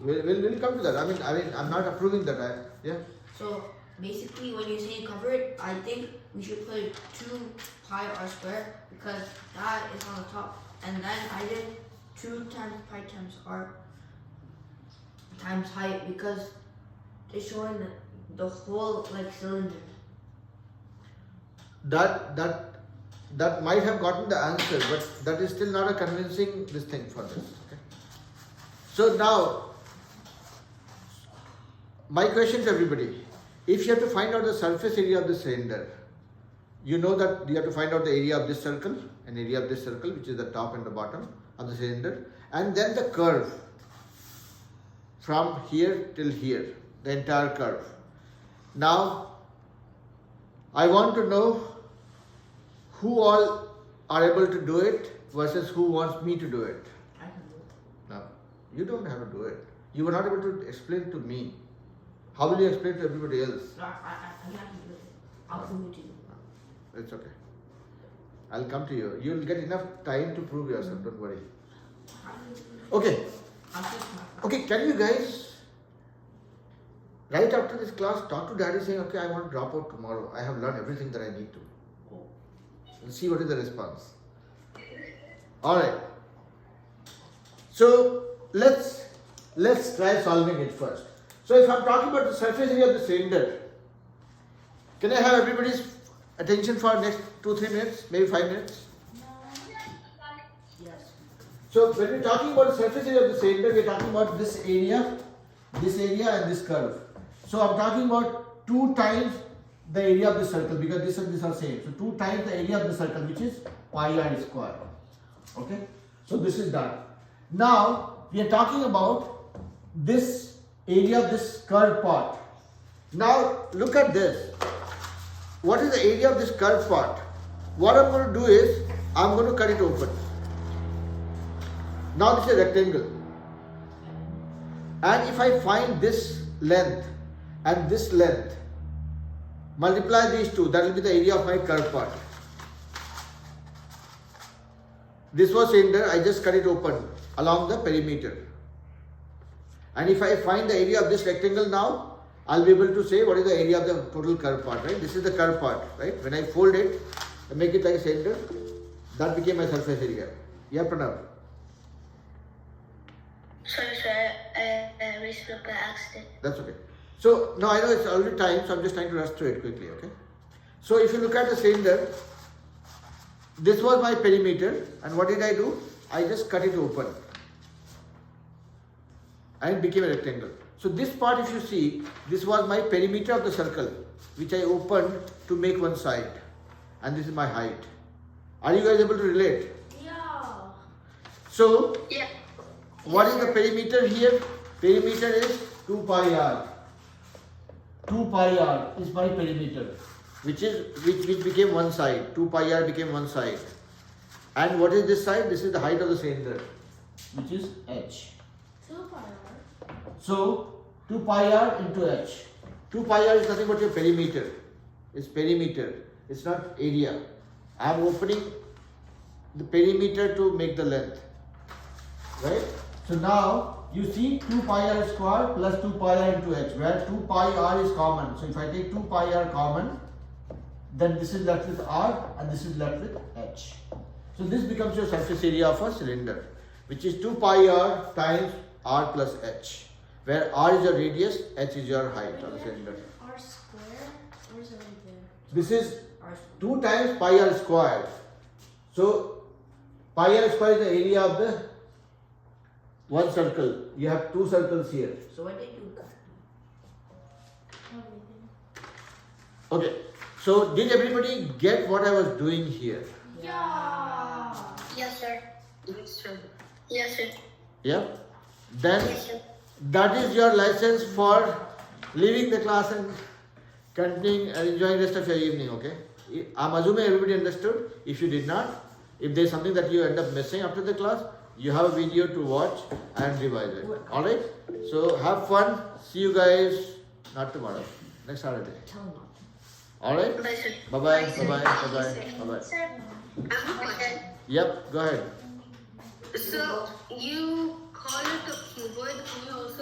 We'll come to that. I mean, I'm not approving that. Yeah? So basically, when you say covered, I think we should put 2 pi r squared because that is on the top, and then I did 2 times pi times r times height because it's showing the whole like cylinder. That might have gotten the answer, but that is still not a convincing this thing for this. Okay? So now, my question to everybody, if you have to find out the surface area of the cylinder, you know that you have to find out the area of this circle and area of this circle, which is the top and the bottom of the cylinder, and then the curve from here till here, the entire curve. Now, I want to know who all are able to do it versus who wants me to do it. I can do it. No, you don't have to do it. You were not able to explain to me. How will you explain to everybody else? No, I can do it. I'll prove it to you. It's okay. I'll come to you. You'll get enough time to prove yourself, don't worry. Okay. I'll fix my Okay, can you guys, right after this class, talk to daddy saying, okay, I want to drop out tomorrow. I have learned everything that I need to. And see what is the response. Alright. So let's try solving it first. So if I'm talking about the surface area of the cylinder, can I have everybody's attention for next 2-3 minutes, maybe 5 minutes? Yes. So when we're talking about the surface area of the cylinder, we're talking about this area and this curve. So I'm talking about 2 times the area of the circle because this and this are same. So 2 times the area of the circle, which is pi r square. Okay? So this is done. Now we are talking about this area of this curved part. Now look at this. What is the area of this curved part? What I'm going to do is, I'm going to cut it open. Now this is a rectangle. And if I find this length and this length, multiply these two, that will be the area of my curved part. This was cylinder, I just cut it open along the perimeter. And if I find the area of this rectangle now, I'll be able to say what is the area of the total curved part, right? This is the curved part, right? When I fold it, I make it like a cylinder, that became my surface area. Yeah, Pranav? Sorry, sir. I raised up by accident. That's okay. So now I know it's already time, so I'm just trying to rush through it quickly, okay? So if you look at the cylinder, this was my perimeter, and what did I do? I just cut it open, and it became a rectangle. So this part, if you see, this was my perimeter of the circle, which I opened to make one side, and this is my height. Are you guys able to relate? Yeah. So Yeah. what is the perimeter here? Perimeter is 2 pi r. 2 pi r is my perimeter, which became one side. 2 pi r became one side. And what is this side? This is the height of the cylinder, which is h. 2 pi r. So 2 pi r into h. 2 pi r is nothing but your perimeter. It's perimeter. It's not area. I am opening the perimeter to make the length. Right? So now you see 2 pi r square plus 2 pi r into h, where 2 pi r is common. So if I take 2 pi r common, then this is left with r and this is left with h. So this becomes your surface area of a cylinder, which is 2 pi r times r plus h, where r is your radius, h is your height of the cylinder. R square? Or is it right there? This is R 2 times pi r squared. So pi r squared is the area of the one circle. You have 2 circles here. So what did you got? Everything. Okay. So did everybody get what I was doing here? Yeah. Yes, sir. Yes, sir. Yes, sir. Yeah. Then Yes, sir. that is your license for leaving the class and continuing and enjoying the rest of your evening. Okay. I'm assuming everybody understood. If you did not, if there's something that you end up missing after the class, you have a video to watch and revise it. Alright? So have fun. See you guys not tomorrow. Next Saturday. Tell me. Alright? Bye, sir. Bye bye. Bye bye. Bye bye. Bye bye. Sir, I have a question. Yep, go ahead. So you call it a cuboid. Can you also